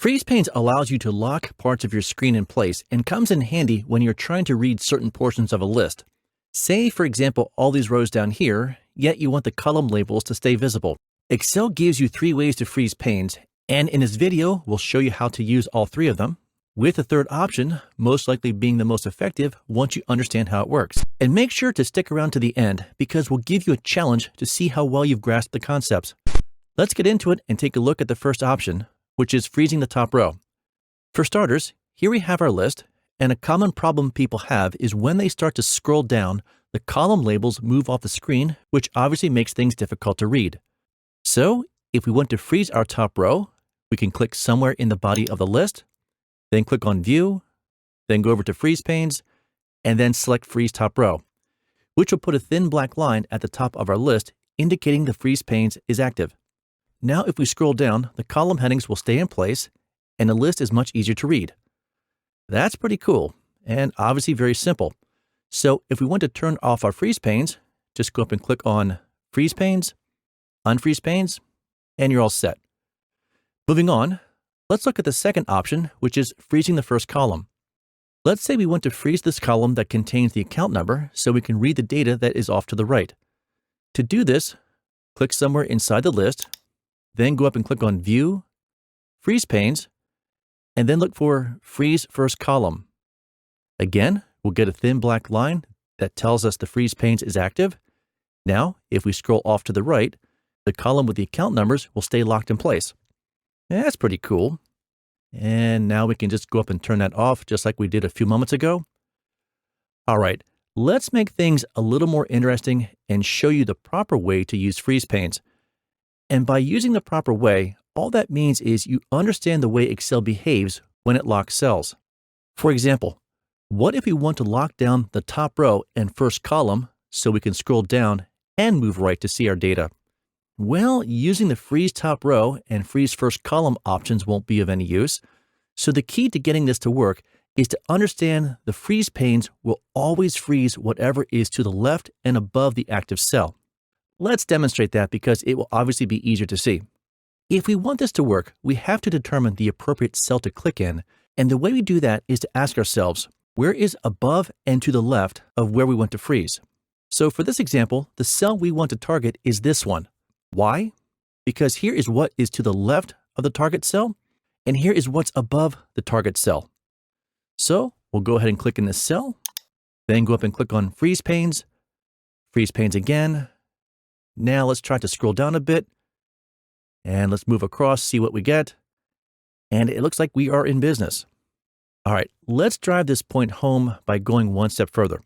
Freeze panes allows you to lock parts of your screen in place and comes in handy when you're trying to read certain portions of a list. Say, for example, all these rows down here, yet you want the column labels to stay visible. Excel gives you 3 ways to freeze panes, and in this video, we'll show you how to use all 3 of them, with the third option most likely being the most effective once you understand how it works. And make sure to stick around to the end because we'll give you a challenge to see how well you've grasped the concepts. Let's get into it and take a look at the first option, which is freezing the top row. For starters, here we have our list, and a common problem people have is when they start to scroll down, the column labels move off the screen, which obviously makes things difficult to read. So, if we want to freeze our top row, we can click somewhere in the body of the list, then click on View, then go over to Freeze Panes, and then select Freeze Top Row, which will put a thin black line at the top of our list indicating the freeze panes is active. Now if we scroll down, the column headings will stay in place, and the list is much easier to read. That's pretty cool, and obviously very simple. So if we want to turn off our freeze panes, just go up and click on Freeze Panes, Unfreeze Panes, and you're all set. Moving on, let's look at the second option, which is freezing the first column. Let's say we want to freeze this column that contains the account number so we can read the data that is off to the right. To do this, click somewhere inside the list, then go up and click on View, Freeze Panes, and then look for Freeze First Column. Again, we'll get a thin black line that tells us the freeze panes is active. Now, if we scroll off to the right, the column with the account numbers will stay locked in place. That's pretty cool. And now we can just go up and turn that off just like we did a few moments ago. All right, let's make things a little more interesting and show you the proper way to use freeze panes. And by using the proper way, all that means is you understand the way Excel behaves when it locks cells. For example, what if we want to lock down the top row and first column so we can scroll down and move right to see our data? Well, using the freeze top row and freeze first column options won't be of any use. So the key to getting this to work is to understand the freeze panes will always freeze whatever is to the left and above the active cell. Let's demonstrate that because it will obviously be easier to see. If we want this to work, we have to determine the appropriate cell to click in, and the way we do that is to ask ourselves, where is above and to the left of where we want to freeze? So for this example, the cell we want to target is this one. Why? Because here is what is to the left of the target cell, and here is what's above the target cell. So we'll go ahead and click in this cell, then go up and click on Freeze Panes again. Now let's try to scroll down a bit, and let's move across, see what we get. And it looks like we are in business. All right, let's drive this point home by going one step further.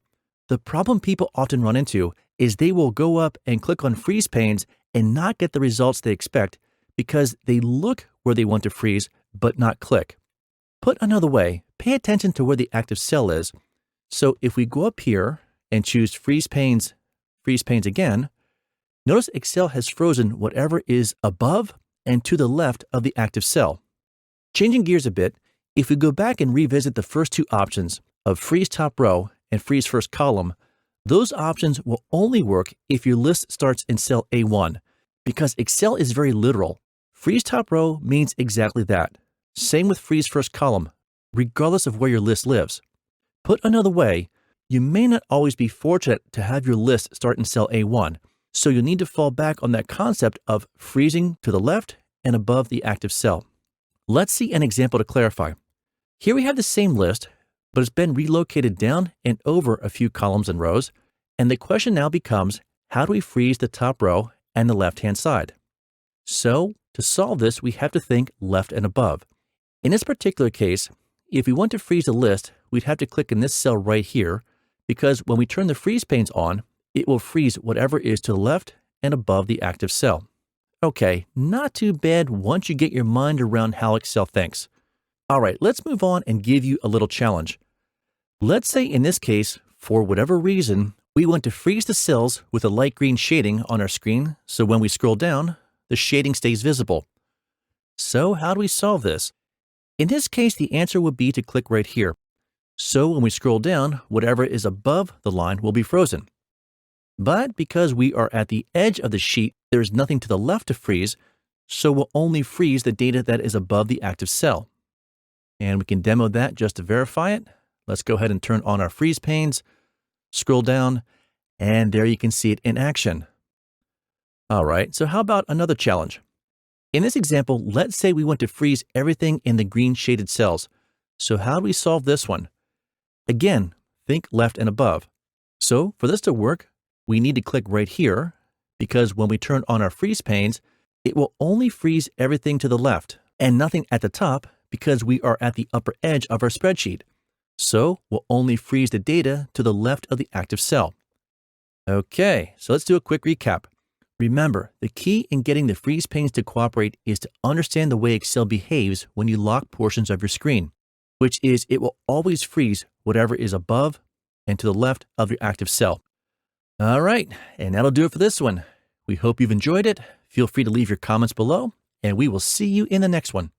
The problem people often run into is they will go up and click on Freeze Panes and not get the results they expect because they look where they want to freeze, but not click. Put another way, pay attention to where the active cell is. So if we go up here and choose Freeze Panes again, notice Excel has frozen whatever is above and to the left of the active cell. Changing gears a bit, if we go back and revisit the first 2 options of Freeze Top Row and Freeze First Column, those options will only work if your list starts in cell A1, because Excel is very literal. Freeze Top Row means exactly that. Same with Freeze First Column, regardless of where your list lives. Put another way, you may not always be fortunate to have your list start in cell A1, so you'll need to fall back on that concept of freezing to the left and above the active cell. Let's see an example to clarify. Here we have the same list, but it's been relocated down and over a few columns and rows, and the question now becomes, how do we freeze the top row and the left-hand side? So, to solve this, we have to think left and above. In this particular case, if we want to freeze the list, we'd have to click in this cell right here, because when we turn the freeze panes on, it will freeze whatever is to the left and above the active cell. Okay, not too bad once you get your mind around how Excel thinks. All right, let's move on and give you a little challenge. Let's say in this case, for whatever reason, we want to freeze the cells with a light green shading on our screen so when we scroll down, the shading stays visible. So how do we solve this? In this case, the answer would be to click right here. So when we scroll down, whatever is above the line will be frozen. But because we are at the edge of the sheet, there is nothing to the left to freeze, so we'll only freeze the data that is above the active cell. And we can demo that just to verify it. Let's go ahead and turn on our freeze panes, scroll down, and there you can see it in action. All right, so how about another challenge? In this example, let's say we want to freeze everything in the green shaded cells. So how do we solve this one? Again, think left and above. So for this to work, we need to click right here, because when we turn on our freeze panes, it will only freeze everything to the left and nothing at the top because we are at the upper edge of our spreadsheet. So we'll only freeze the data to the left of the active cell. Okay, so let's do a quick recap. Remember, the key in getting the freeze panes to cooperate is to understand the way Excel behaves when you lock portions of your screen, which is it will always freeze whatever is above and to the left of your active cell. All right, and that'll do it for this one. We hope you've enjoyed it. Feel free to leave your comments below, and we will see you in the next one.